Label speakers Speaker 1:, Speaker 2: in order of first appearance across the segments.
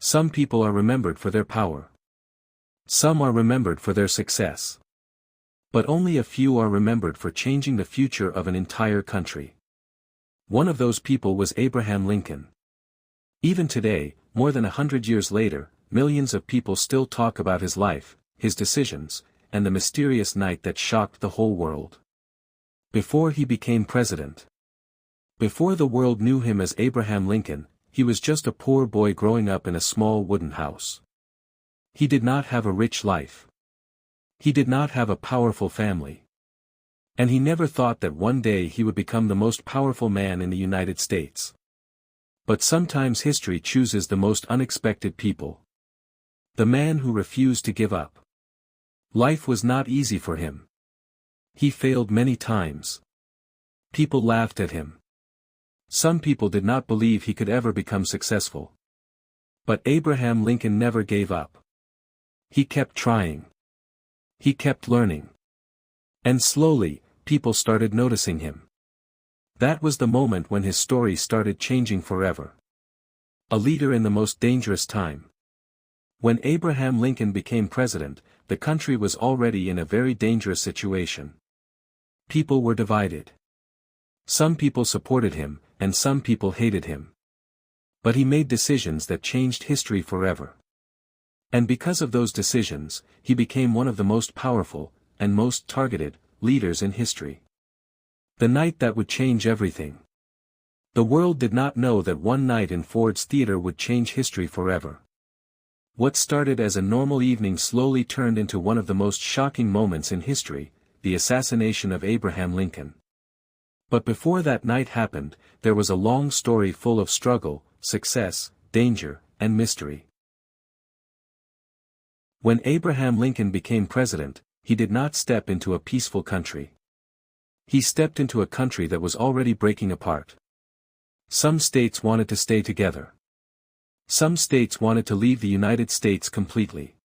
Speaker 1: Some people are remembered for their power. Some are remembered for their success. But only a few are remembered for changing the future of an entire country. One of those people was Abraham Lincoln. Even today, more than 100 years later, millions of people still talk about his life, his decisions, and the mysterious night that shocked the whole world. Before he became president. Before the world knew him as Abraham Lincoln, he was just a poor boy growing up in a small wooden house. He did not have a rich life. He did not have a powerful family. And he never thought that one day he would become the most powerful man in the United States. But sometimes history chooses the most unexpected people. The man who refused to give up. Life was not easy for him. He failed many times. People laughed at him. Some people did not believe he could ever become successful. But Abraham Lincoln never gave up. He kept trying. He kept learning. And slowly, people started noticing him. That was the moment when his story started changing forever. A leader in the most dangerous time. When Abraham Lincoln became president, the country was already in a very dangerous situation. People were divided. Some people supported him, and some people hated him. But he made decisions that changed history forever. And because of those decisions, he became one of the most powerful, and most targeted, leaders in history. The night that would change everything. The world did not know that one night in Ford's Theater would change history forever. What started as a normal evening slowly turned into one of the most shocking moments in history, the assassination of Abraham Lincoln. But before that night happened, there was a long story full of struggle, success, danger, and mystery. When Abraham Lincoln became president, he did not step into a peaceful country. He stepped into a country that was already breaking apart. Some states wanted to stay together. Some states wanted to leave the United States completely.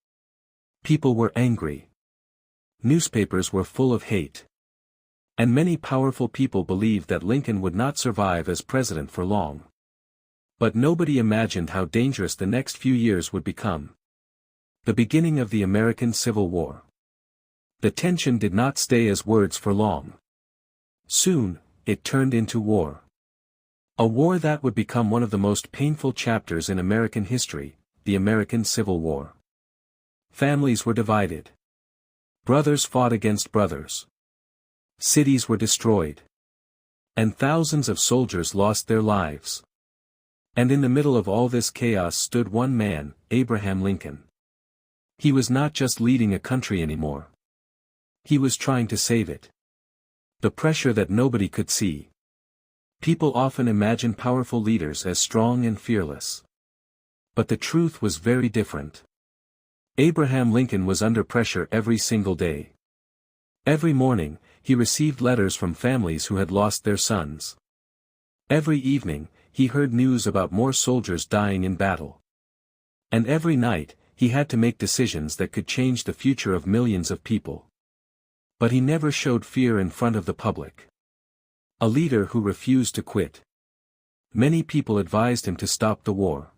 Speaker 1: People were angry. Newspapers were full of hate. And many powerful people believed that Lincoln would not survive as president for long. But nobody imagined how dangerous the next few years would become. The beginning of the American Civil War. The tension did not stay as words for long. Soon, it turned into war. A war that would become one of the most painful chapters in American history, the American Civil War. Families were divided. Brothers fought against brothers. Cities were destroyed. And thousands of soldiers lost their lives. And in the middle of all this chaos stood one man, Abraham Lincoln. He was not just leading a country anymore. He was trying to save it. The pressure that nobody could see. People often imagine powerful leaders as strong and fearless. But the truth was very different. Abraham Lincoln was under pressure every single day. Every morning, he received letters from families who had lost their sons. Every evening, he heard news about more soldiers dying in battle. And every night, he had to make decisions that could change the future of millions of people. But he never showed fear in front of the public. A leader who refused to quit. Many people advised him to stop the war.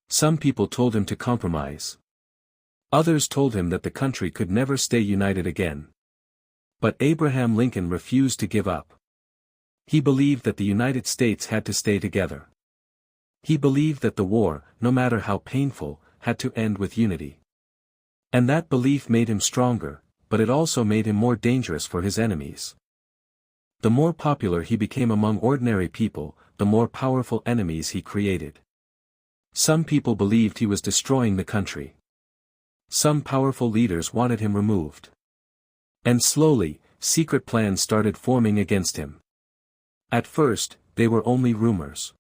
Speaker 1: Some people told him to compromise. Others told him that the country could never stay united again. But Abraham Lincoln refused to give up. He believed that the United States had to stay together. He believed that the war, no matter how painful, had to end with unity. And that belief made him stronger, but it also made him more dangerous for his enemies. The more popular he became among ordinary people, the more powerful enemies he created. Some people believed he was destroying the country. Some powerful leaders wanted him removed. And slowly, secret plans started forming against him. At first, they were only rumors.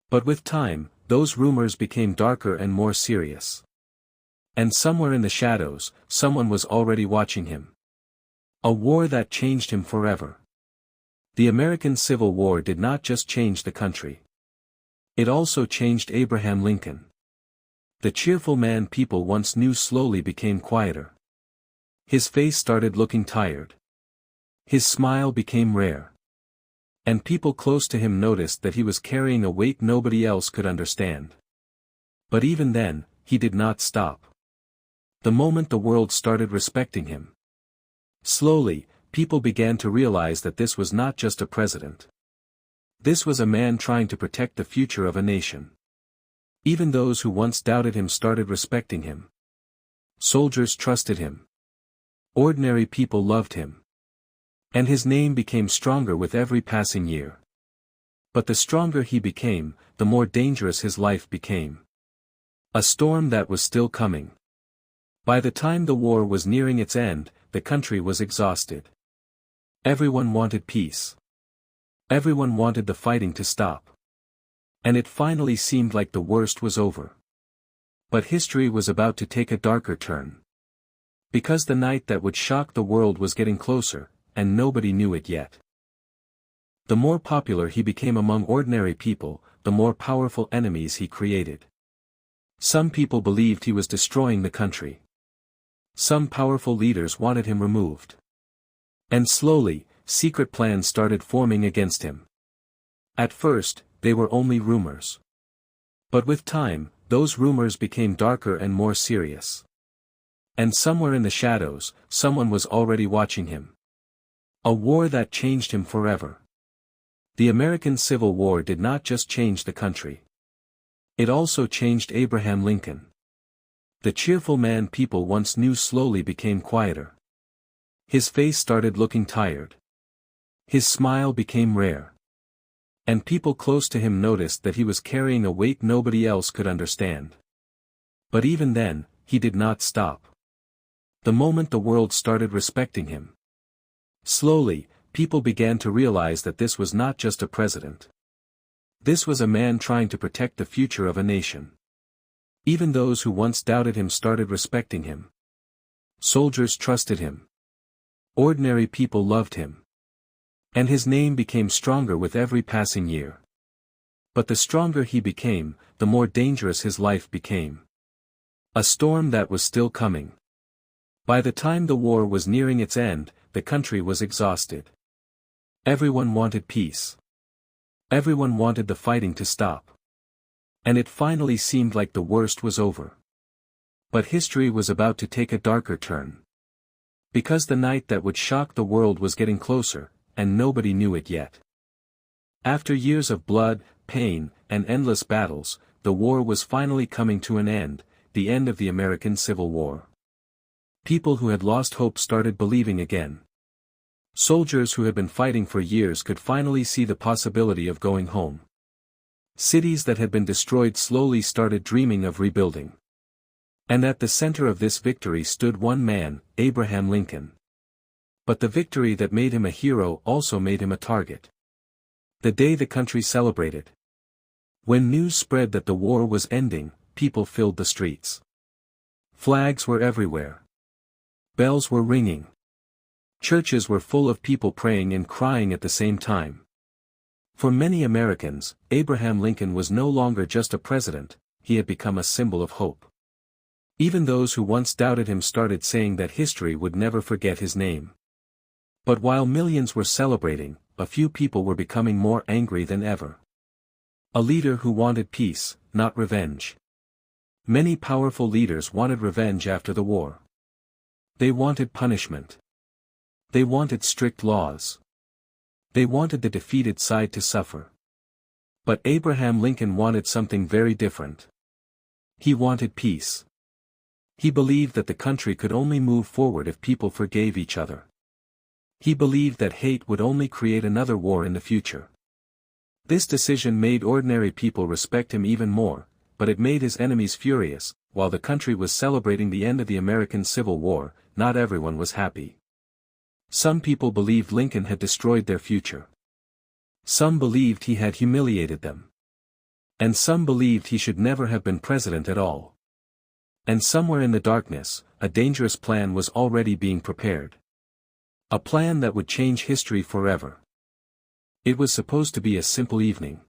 Speaker 1: But with time, those rumors became darker and more serious. And somewhere in the shadows, someone was already watching him. A war that changed him forever. The American Civil War did not just change the country. It also changed Abraham Lincoln. The cheerful man people once knew slowly became quieter. His face started looking tired. His smile became rare. And people close to him noticed that he was carrying a weight nobody else could understand. But even then, he did not stop. The moment the world started respecting him. Slowly, people began to realize that this was not just a president. This was a man trying to protect the future of a nation. Even those who once doubted him started respecting him. Soldiers trusted him. Ordinary people loved him. And his name became stronger with every passing year. But the stronger he became, the more dangerous his life became. A storm that was still coming. By the time the war was nearing its end, the country was exhausted. Everyone wanted peace. Everyone wanted the fighting to stop. And it finally seemed like the worst was over. But history was about to take a darker turn. Because the night that would shock the world was getting closer, and nobody knew it yet. The more popular he became among ordinary people, the more powerful enemies he created. Some people believed he was destroying the country. Some powerful leaders wanted him removed. And slowly, secret plans started forming against him. At first, they were only rumors. But with time, those rumors became darker and more serious. And somewhere in the shadows, someone was already watching him. A war that changed him forever. The American Civil War did not just change the country. It also changed Abraham Lincoln. The cheerful man people once knew slowly became quieter. His face started looking tired. His smile became rare. And people close to him noticed that he was carrying a weight nobody else could understand. But even then, he did not stop. The moment the world started respecting him. Slowly, people began to realize that this was not just a president. This was a man trying to protect the future of a nation. Even those who once doubted him started respecting him. Soldiers trusted him. Ordinary people loved him. And his name became stronger with every passing year. But the stronger he became, the more dangerous his life became. A storm that was still coming. By the time the war was nearing its end, the country was exhausted. Everyone wanted peace. Everyone wanted the fighting to stop. And it finally seemed like the worst was over. But history was about to take a darker turn. Because the night that would shock the world was getting closer, and nobody knew it yet. After years of blood, pain, and endless battles, the war was finally coming to an end, the end of the American Civil War. People who had lost hope started believing again. Soldiers who had been fighting for years could finally see the possibility of going home. Cities that had been destroyed slowly started dreaming of rebuilding. And at the center of this victory stood one man, Abraham Lincoln. But the victory that made him a hero also made him a target. The day the country celebrated. When news spread that the war was ending, people filled the streets. Flags were everywhere. Bells were ringing. Churches were full of people praying and crying at the same time. For many Americans, Abraham Lincoln was no longer just a president, he had become a symbol of hope. Even those who once doubted him started saying that history would never forget his name. But while millions were celebrating, a few people were becoming more angry than ever. A leader who wanted peace, not revenge. Many powerful leaders wanted revenge after the war. They wanted punishment. They wanted strict laws. They wanted the defeated side to suffer. But Abraham Lincoln wanted something very different. He wanted peace. He believed that the country could only move forward if people forgave each other. He believed that hate would only create another war in the future. This decision made ordinary people respect him even more, but it made his enemies furious. While the country was celebrating the end of the American Civil War, not everyone was happy. Some people believed Lincoln had destroyed their future. Some believed he had humiliated them. And some believed he should never have been president at all. And somewhere in the darkness, a dangerous plan was already being prepared. A plan that would change history forever. It was supposed to be a simple evening.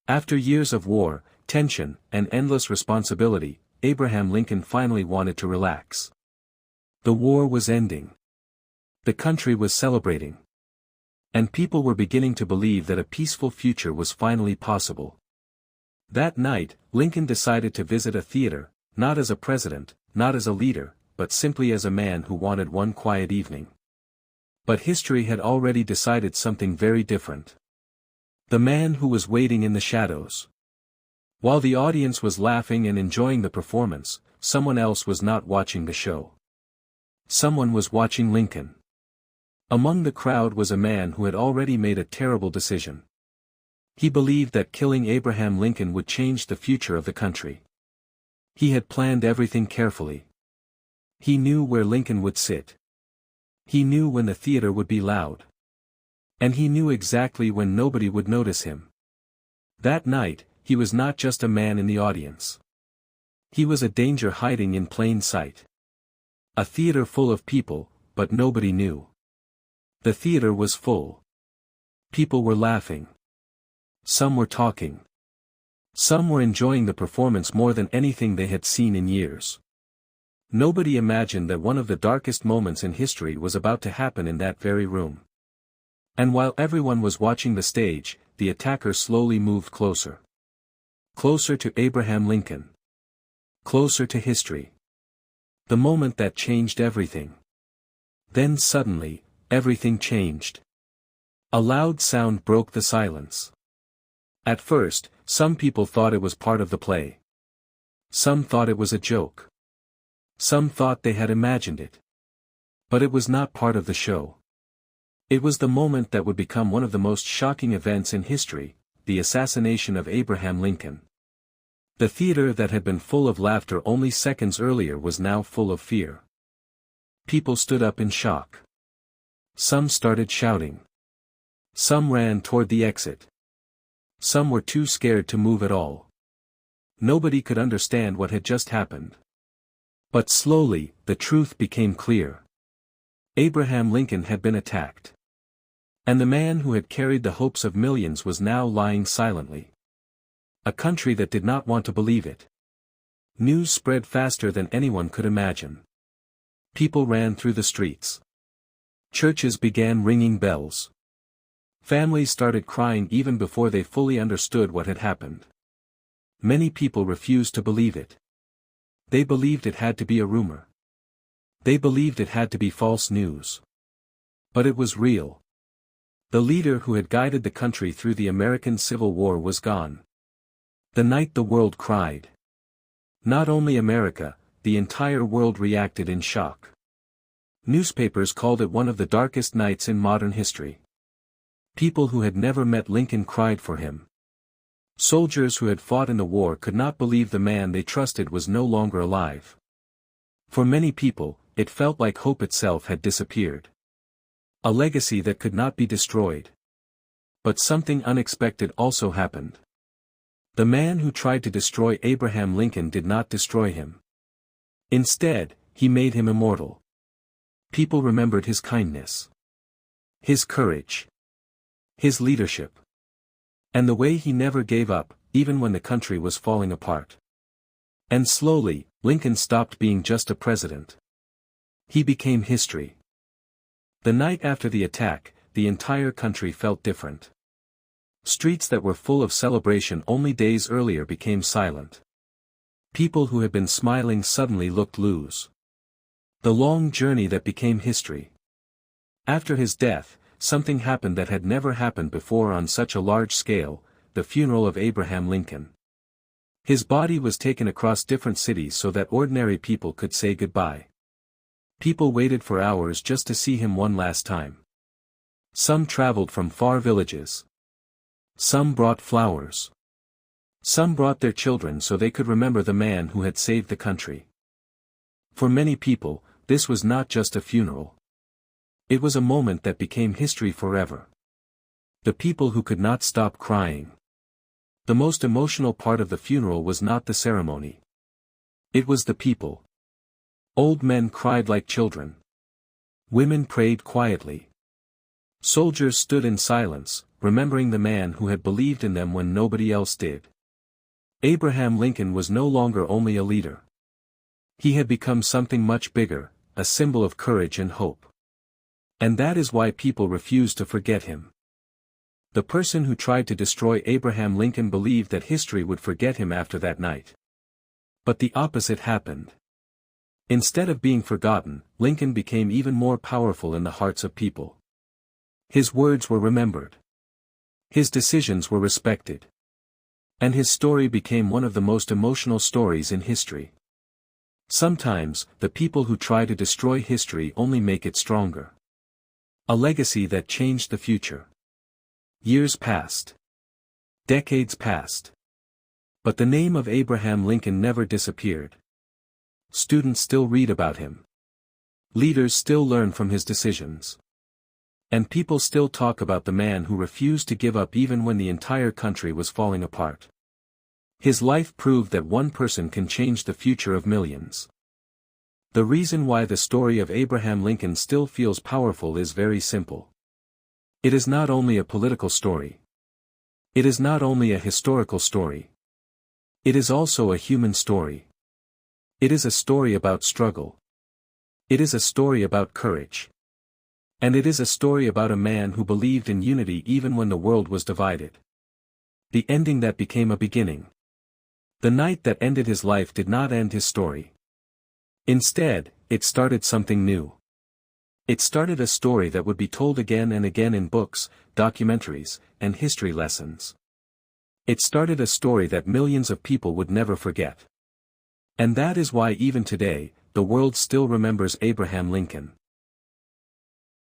Speaker 1: After years of war, tension, and endless responsibility, Abraham Lincoln finally wanted to relax. The war was ending. The country was celebrating. And people were beginning to believe that a peaceful future was finally possible. That night, Lincoln decided to visit a theater, not as a president, not as a leader, but simply as a man who wanted one quiet evening. But history had already decided something very different. The man who was waiting in the shadows. While the audience was laughing and enjoying the performance, someone else was not watching the show. Someone was watching Lincoln. Among the crowd was a man who had already made a terrible decision. He believed that killing Abraham Lincoln would change the future of the country. He had planned everything carefully. He knew where Lincoln would sit. He knew when the theater would be loud. And he knew exactly when nobody would notice him. That night, he was not just a man in the audience. He was a danger hiding in plain sight. A theater full of people, but nobody knew. The theater was full. People were laughing. Some were talking. Some were enjoying the performance more than anything they had seen in years. Nobody imagined that one of the darkest moments in history was about to happen in that very room. And while everyone was watching the stage, the attacker slowly moved closer. Closer to Abraham Lincoln. Closer to history. The moment that changed everything. Then suddenly, everything changed. A loud sound broke the silence. At first, some people thought it was part of the play. Some thought it was a joke. Some thought they had imagined it. But it was not part of the show. It was the moment that would become one of the most shocking events in history, the assassination of Abraham Lincoln. The theater that had been full of laughter only seconds earlier was now full of fear. People stood up in shock. Some started shouting. Some ran toward the exit. Some were too scared to move at all. Nobody could understand what had just happened. But slowly, the truth became clear. Abraham Lincoln had been attacked. And the man who had carried the hopes of millions was now lying silently. A country that did not want to believe it. News spread faster than anyone could imagine. People ran through the streets. Churches began ringing bells. Families started crying even before they fully understood what had happened. Many people refused to believe it. They believed it had to be a rumor. They believed it had to be false news. But it was real. The leader who had guided the country through the American Civil War was gone. The night the world cried. Not only America, the entire world reacted in shock. Newspapers called it one of the darkest nights in modern history. People who had never met Lincoln cried for him. Soldiers who had fought in the war could not believe the man they trusted was no longer alive. For many people, it felt like hope itself had disappeared. A legacy that could not be destroyed. But something unexpected also happened. The man who tried to destroy Abraham Lincoln did not destroy him. Instead, he made him immortal. People remembered his kindness. His courage. His leadership. And the way he never gave up, even when the country was falling apart. And slowly, Lincoln stopped being just a president. He became history. The night after the attack, the entire country felt different. Streets that were full of celebration only days earlier became silent. People who had been smiling suddenly looked loose. The long journey that became history. After his death, something happened that had never happened before on such a large scale, the funeral of Abraham Lincoln. His body was taken across different cities so that ordinary people could say goodbye. People waited for hours just to see him one last time. Some traveled from far villages. Some brought flowers. Some brought their children so they could remember the man who had saved the country. For many people, this was not just a funeral. It was a moment that became history forever. The people who could not stop crying. The most emotional part of the funeral was not the ceremony. It was the people. Old men cried like children. Women prayed quietly. Soldiers stood in silence, remembering the man who had believed in them when nobody else did. Abraham Lincoln was no longer only a leader. He had become something much bigger, a symbol of courage and hope. And that is why people refuse to forget him. The person who tried to destroy Abraham Lincoln believed that history would forget him after that night. But the opposite happened. Instead of being forgotten, Lincoln became even more powerful in the hearts of people. His words were remembered. His decisions were respected. And his story became one of the most emotional stories in history. Sometimes, the people who try to destroy history only make it stronger. A legacy that changed the future. Years passed. Decades passed. But the name of Abraham Lincoln never disappeared. Students still read about him. Leaders still learn from his decisions. And people still talk about the man who refused to give up even when the entire country was falling apart. His life proved that one person can change the future of millions. The reason why the story of Abraham Lincoln still feels powerful is very simple. It is not only a political story. It is not only a historical story. It is also a human story. It is a story about struggle. It is a story about courage. And it is a story about a man who believed in unity even when the world was divided. The ending that became a beginning. The night that ended his life did not end his story. Instead, it started something new. It started a story that would be told again and again in books, documentaries, and history lessons. It started a story that millions of people would never forget. And that is why even today, the world still remembers Abraham Lincoln.